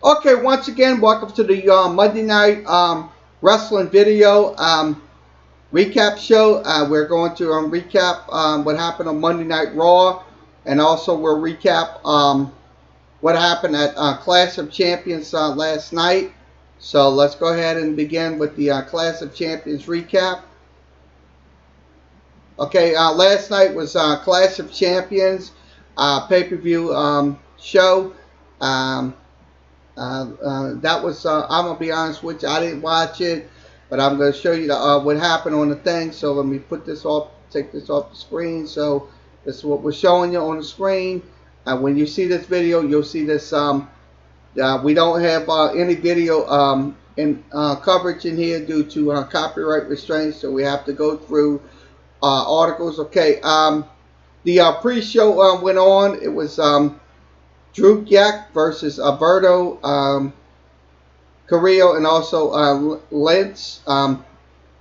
Okay, once again, welcome to the Monday night wrestling video recap show. We're going to recap what happened on Monday Night Raw, and also we'll recap what happened at Clash of Champions last night. So let's go ahead and begin with the Clash of Champions recap. Okay, last night was Clash of Champions pay-per-view show. Um, that was, I'm going to be honest with you, I didn't watch it, but I'm going to show you what happened on the thing. So let me put this off, take this off the screen. So this is what we're showing you on the screen. When you see this video, you'll see this. We don't have any video in coverage in here due to copyright restraints, so we have to go through articles. Okay, the pre-show went on. It was Drew Gulak versus Alberto Carrillo and also Lance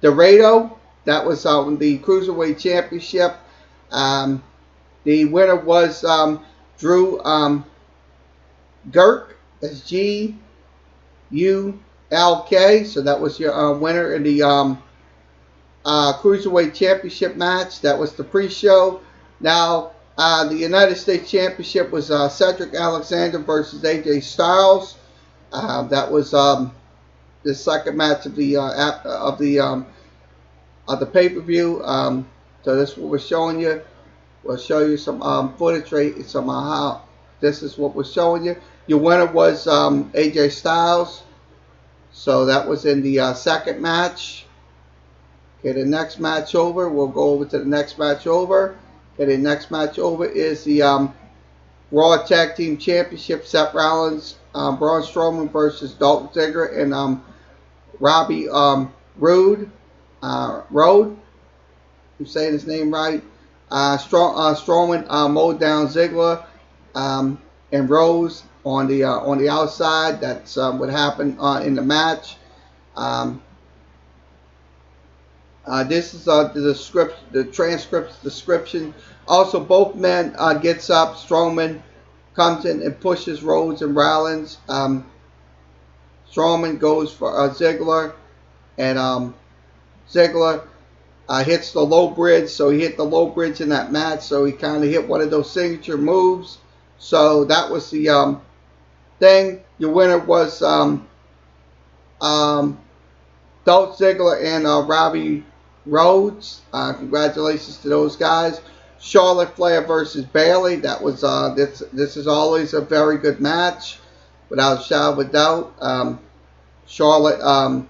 Dorado. That was the Cruiserweight Championship. The winner was Drew Gulak. That's Gulk. So that was your winner in the Cruiserweight Championship match. That was the pre-show. Now, the United States Championship was Cedric Alexander versus AJ Styles. That was the second match of the pay-per-view. So this is what we're showing you. We'll show you some footage. How this is what we're showing you. Your winner was AJ Styles. So that was in the second match. Okay, the next match over. We'll go over to the next match over. Okay, the next match over is the Raw Tag Team Championship. Seth Rollins, Braun Strowman versus Dolph Ziggler and Robbie Roode. I'm saying his name right. Strowman mowed down Ziggler and Rose on the outside. That's what happened in the match. This is the transcript description. Also, both men gets up. Strowman comes in and pushes Rhodes and Rollins. Strowman goes for Ziggler, and Ziggler hits the low bridge. So he hit the low bridge in that match. So he kind of hit one of those signature moves. So that was the thing. Your winner was Dolph Ziggler and Robbie Rhodes. Congratulations to those guys. Charlotte Flair versus Bayley. That was this is always a very good match, without a shadow of a doubt. Charlotte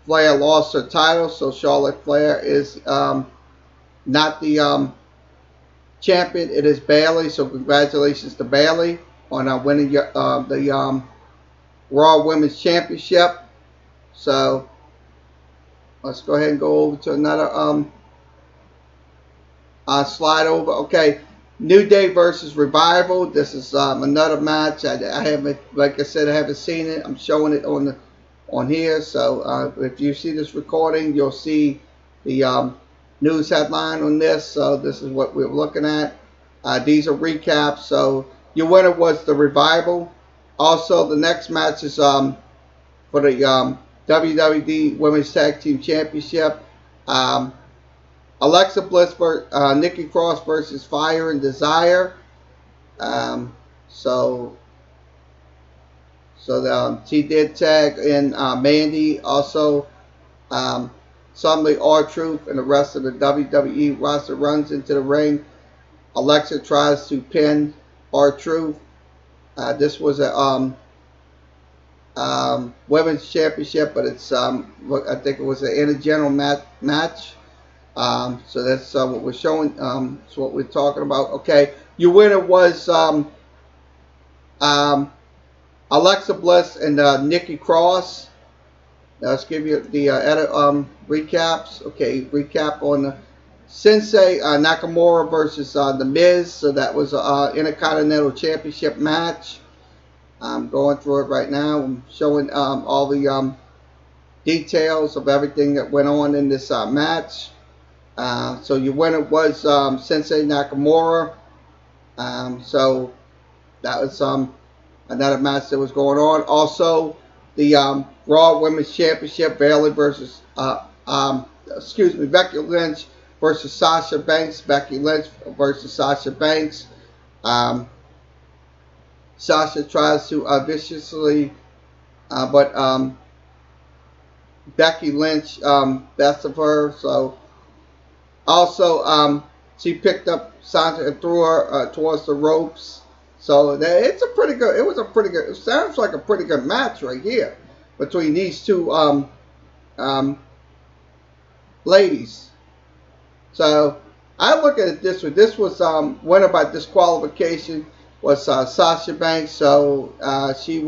Flair lost her title, so Charlotte Flair is not the champion. It is Bayley. So congratulations to Bayley on winning the Raw Women's Championship. So let's go ahead and go over to another slide over. Okay, New Day versus Revival. This is another match. I haven't, like I said, I haven't seen it. I'm showing it on here. So if you see this recording, you'll see the news headline on this. So this is what we're looking at. These are recaps. So your winner was the Revival. Also, the next match is for the WWE Women's Tag Team Championship. Alexa Bliss versus Nikki Cross versus Fire and Desire. She did tag in Mandy. Also, suddenly R-Truth and the rest of the WWE roster runs into the ring. Alexa tries to pin R-Truth. This was a women's championship, but it's I think it was an intergender match. So that's what we're showing. That's what we're talking about. Okay, your winner was Alexa Bliss and Nikki Cross. Now let's give you the edit recaps. Okay, recap on the Sensei Nakamura versus The Miz. So that was an Intercontinental Championship match. I'm going through it right now. I'm showing all the details of everything that went on in this match. So your winner was Sensei Nakamura. So that was another match that was going on. Also, the Raw Women's Championship, Bayley versus, Becky Lynch versus Sasha Banks. Becky Lynch versus Sasha Banks. Um, Sasha tries to viciously, but Becky Lynch best of her. So also, she picked up Sasha and threw her towards the ropes. So it's a pretty good. It was a pretty good. It sounds like a pretty good match right here between these two um, ladies. So I look at it this way. This was winner by disqualification was Sasha Banks. So um, she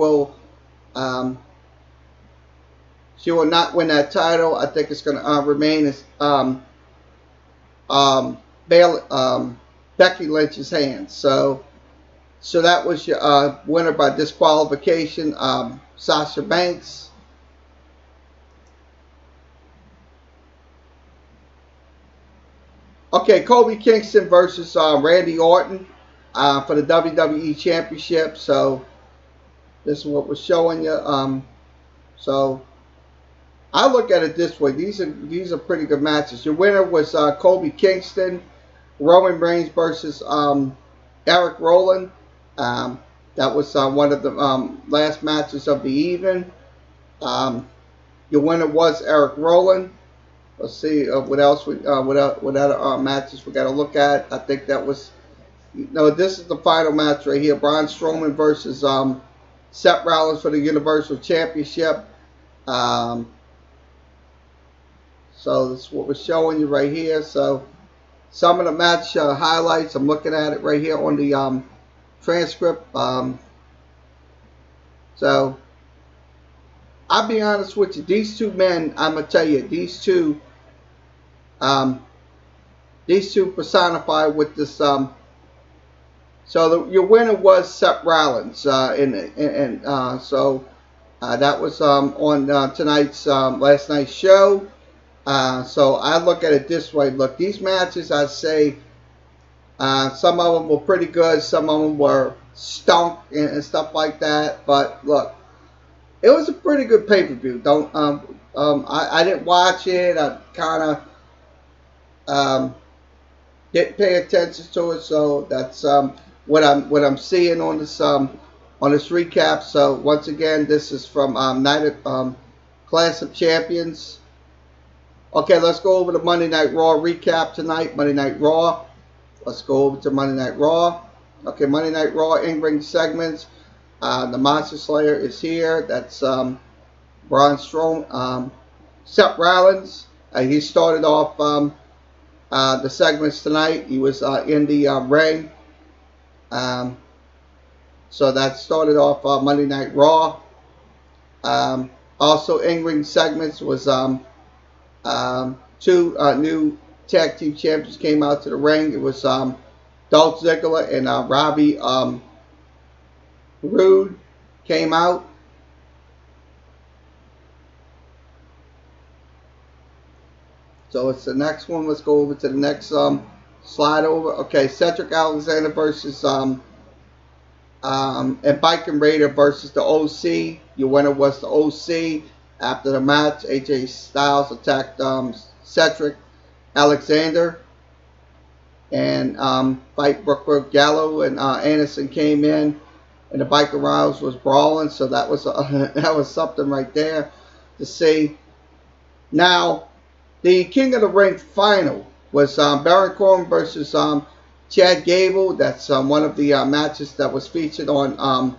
will not win that title. I think it's going to remain as Bailey, Becky Lynch's hands. So that was your winner by disqualification, Sasha Banks. Okay, Kobe Kingston versus Randy Orton for the WWE Championship. So this is what we're showing you. So I look at it this way. These are pretty good matches. Your winner was Kobe Kingston. Roman Reigns versus Eric Rowan. That was one of the last matches of the evening. Your winner was Eric Rowan. Let's see what else what other matches we got to look at. I think that was this is the final match right here. Braun Strowman versus Seth Rollins for the Universal Championship. So this is what we're showing you right here. So some of the match highlights. I'm looking at it right here on the transcript. So I'll be honest with you. These two men, I'm gonna tell you, these two personify with this. So your winner was Seth Rollins, so that was on tonight's last night's show. So I look at it this way. Look, these matches, I say, some of them were pretty good. Some of them were stunk and stuff like that. But look, it was a pretty good pay-per-view. I didn't watch it. I kind of didn't pay attention to it. So that's what I'm seeing on this recap. So once again, this is from Night of Clash of Champions. Okay, let's go over the Monday Night Raw recap tonight. Monday Night Raw. Let's go over to Monday Night Raw. Okay, Monday Night Raw in-ring segments. The Monster Slayer is here. That's Braun Strowman. Seth Rollins. He started off the segments tonight. He was in the ring. So that started off Monday Night Raw. Also in-ring segments was two new tag team champions came out to the ring. It was Dolph Ziggler and Robbie Roode came out. So it's the next one. Let's go over to the next slide over. Okay, Cedric Alexander versus and Viking Raider versus the OC. Your winner was the OC. After the match, AJ Styles attacked Cedric Alexander, and Fight Brooke Gallo and Anderson came in, and the Viking Raiders was brawling. So that was that was something right there to see. Now, the King of the Ring final was Baron Corbin versus Chad Gable. That's one of the matches that was featured on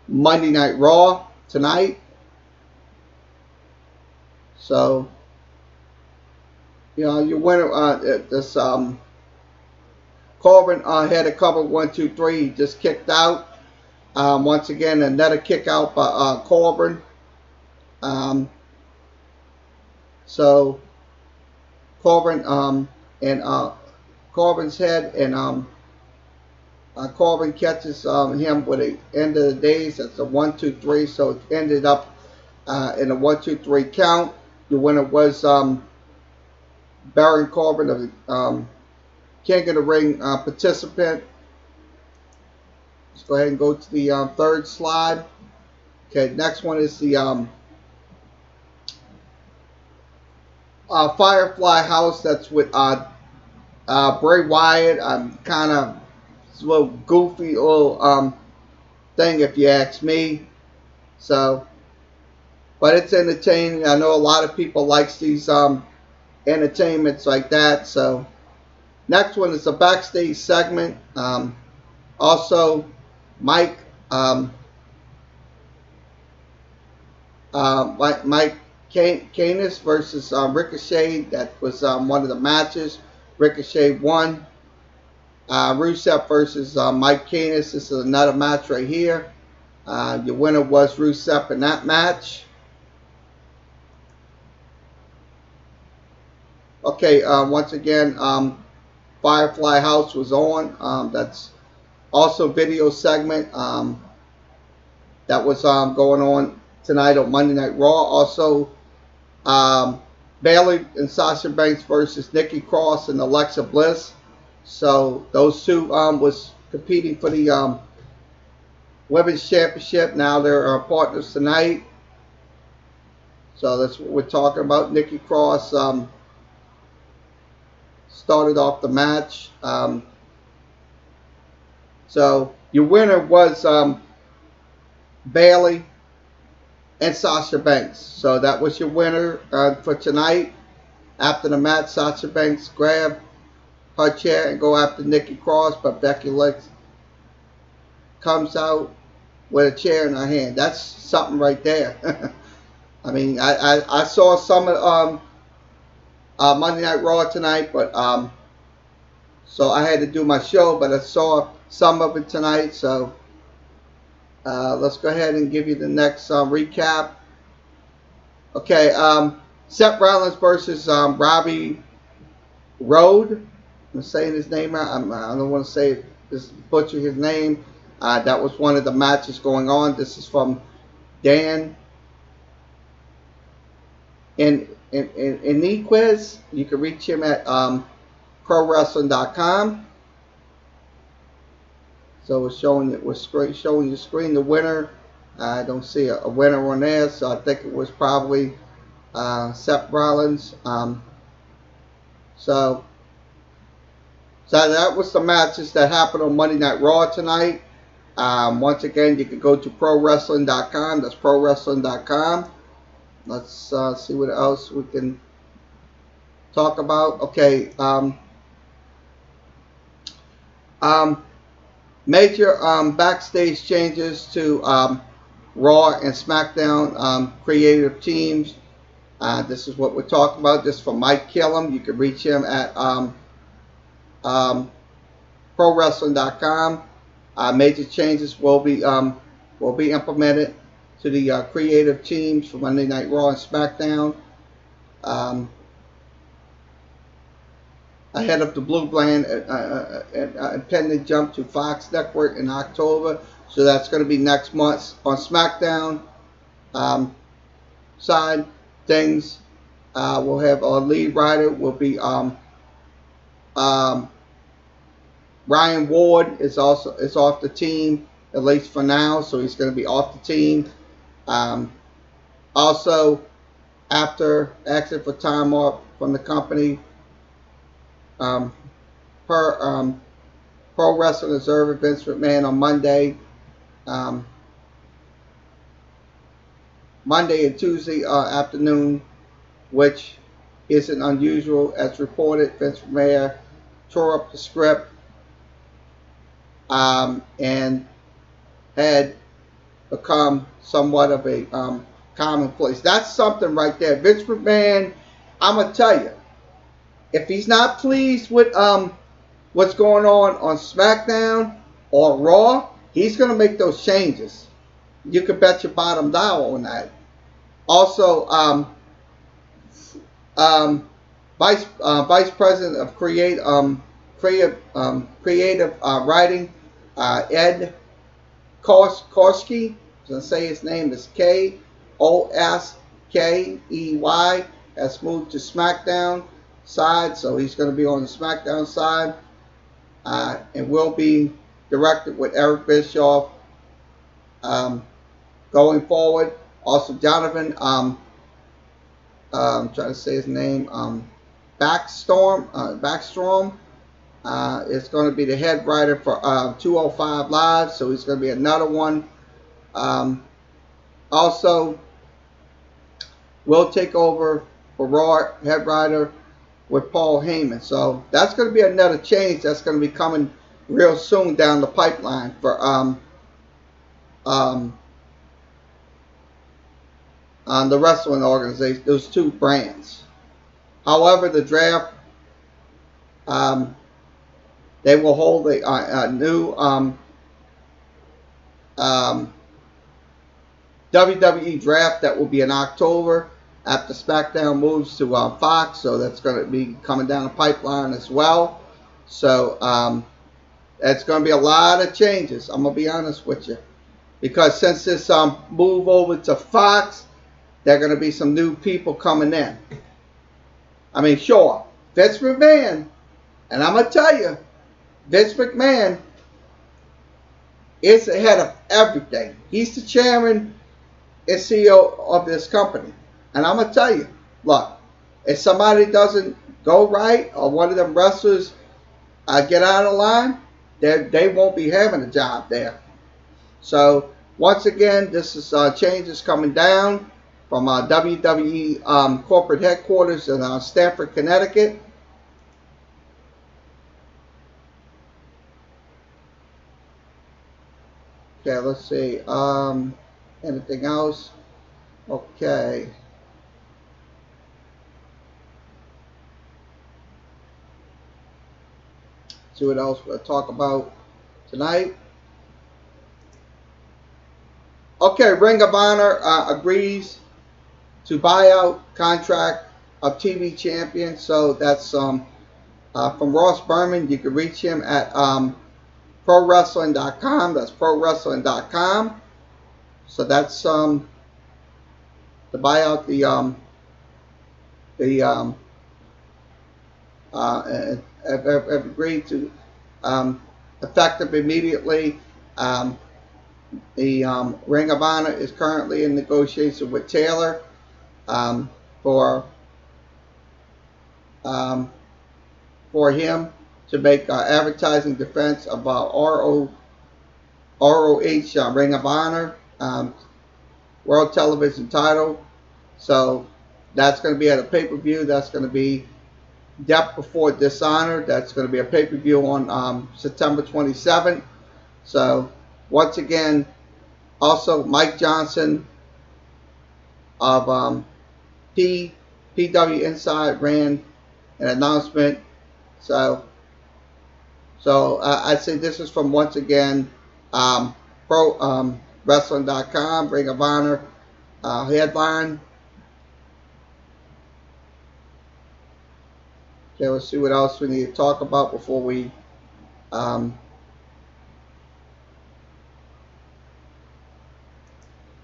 Monday Night Raw tonight. So, your winner, this Corbin had a cover 1, 2, 3. He just kicked out. Once again, another kick out by Corbin. So Corbin and Corbin's head, and Corbin catches him with the end of the days. That's a 1, 2, 3. So it ended up in a 1, 2, 3 count. Your winner was Baron Corbin of the King of the Ring participant. Let's go ahead and go to the third slide. Okay, next one is the Firefly house. That's with Bray Wyatt. I'm kind of a little goofy little thing, if you ask me. So, but it's entertaining. I know a lot of people likes these entertainments like that. So, next one is a backstage segment. Also, Mike um, Mike Canis versus Ricochet. That was one of the matches. Ricochet won. Rusev versus Mike Canis. This is another match right here. Your winner was Rusev in that match. Okay, once again, Firefly House was on. That's also video segment that was going on tonight on Monday Night Raw. Also, Bayley and Sasha Banks versus Nikki Cross and Alexa Bliss. So those two was competing for the Women's Championship. Now they're partners tonight. So that's what we're talking about. Nikki Cross started off the match. So your winner was Bayley and Sasha Banks. So that was your winner for tonight. After the match, Sasha Banks grabbed her chair and go after Nikki Cross, but Becky Lynch comes out with a chair in her hand. That's something right there. I mean, I saw some of Monday Night Raw tonight, but so I had to do my show, but I saw some of it tonight. So let's go ahead and give you the next recap. Okay, Seth Rollins versus Robbie Roode. I'm saying his name out. I don't want to say this, butcher his name. That was one of the matches going on. This is from Dan in Quiz. You can reach him at ProWrestling.com. So it's showing it was showing your screen the winner. I don't see a winner on there, so I think it was probably Seth Rollins. So that was the matches that happened on Monday Night Raw tonight. Once again, you can go to ProWrestling.com. That's ProWrestling.com. Let's see what else we can talk about. Okay. Major backstage changes to Raw and SmackDown creative teams. This is what we're talking about. This is from Mike Killam. You can reach him at ProWrestling.com. Major changes will be implemented to the creative teams for Monday Night Raw and SmackDown. Ahead of the Blue Brand pending jump to Fox Network in October. So that's going to be next month. On SmackDown side things, we'll have our lead writer will be Ryan Ward is off the team, at least for now, so he's going to be off the team. Also, after asking for time off from the company, per Pro Wrestling Observer, Vince McMahon on Monday and Tuesday afternoon, which isn't unusual. As reported, Vince McMahon tore up the script and had become somewhat of a commonplace. That's something right there. Vince McMahon, I'm going to tell you, if he's not pleased with what's going on SmackDown or Raw, he's going to make those changes. You can bet your bottom dollar on that. Also, Vice President of Creative Writing, Ed Koskey. I'm going to say his name is Koskey, has moved to SmackDown side, so he's going to be on the SmackDown side, and will be directed with Eric Bischoff. Um, going forward, also Jonathan, I'm trying to say his name, Backstrom is going to be the head writer for 205 Live, so he's going to be another one. Also, will take over for Raw head writer with Paul Heyman. So that's going to be another change that's going to be coming real soon down the pipeline for um, the wrestling organization, those two brands. However, the draft, um, they will hold a new um, WWE draft that will be in October after SmackDown moves to Fox, so that's going to be coming down the pipeline as well. So it's going to be a lot of changes. I'm going to be honest with you, because since this move over to Fox, there are going to be some new people coming in. I mean, sure, Vince McMahon, and I'm going to tell you, Vince McMahon is the head of everything. He's the chairman and CEO of this company. And I'm going to tell you, look, if somebody doesn't go right or one of them wrestlers get out of line, they won't be having a job there. So, once again, this is changes coming down from WWE corporate headquarters in Stamford, Connecticut. Okay, let's see. Anything else? Okay. See what else we'll talk about tonight. Okay, Ring of Honor agrees to buy out contract of TV champion. So that's from Ross Berman. You can reach him at prowrestling.com. That's prowrestling.com. So that's to buy out the have agreed to effective immediately. The Ring of Honor is currently in negotiation with Taylor for him to make advertising defense of ROH Ring of Honor World Television title. So that's going to be at a pay-per-view. That's going to be Death Before Dishonor. That's going to be a pay-per-view on September 27th. So once again, also Mike Johnson of PW Inside ran an announcement. So I say this is from, once again, pro wrestling.com, Ring of Honor headline. Okay, let's see what else we need to talk about before we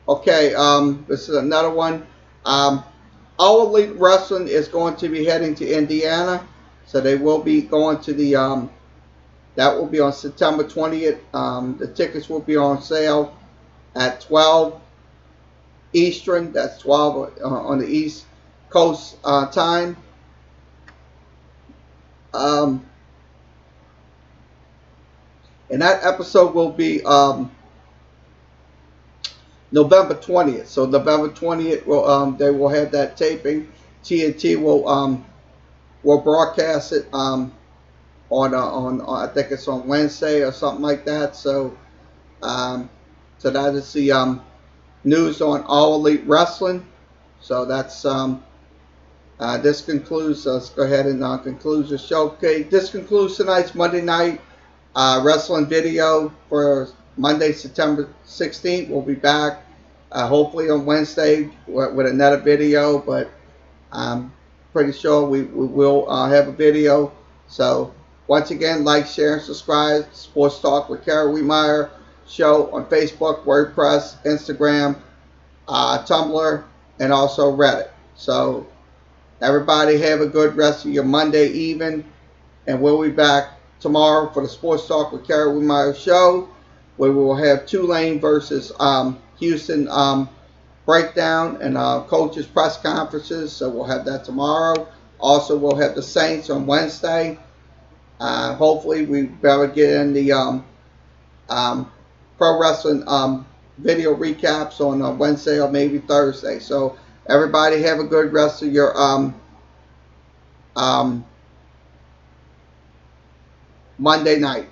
okay, this is another one. All Elite Wrestling is going to be heading to Indiana, so they will be going to the that will be on September 20th. The tickets will be on sale at 12 Eastern. That's 12 on the East Coast time. And that episode will be November 20th. So November 20th, will they will have that taping. TNT will broadcast it on I think it's on Wednesday or something like that. So so that is the news on All Elite Wrestling. So that's this concludes. Let's go ahead and conclude the show. Okay, this concludes tonight's Monday night wrestling video for Monday, September 16th. We'll be back hopefully on Wednesday with another video, but I'm pretty sure we will have a video. So once again, like, share, and subscribe. Sports Talk with Carol Wiemeyer show on Facebook, WordPress, Instagram, Tumblr, and also Reddit. So everybody have a good rest of your Monday evening, and we'll be back tomorrow for the Sports Talk with Carrie Meyer show, where we will have Tulane versus Houston breakdown and coaches press conferences. So we'll have that tomorrow. Also, we'll have the Saints on Wednesday. Hopefully, we better get in the pro wrestling video recaps on Wednesday or maybe Thursday. So everybody have a good rest of your Monday night.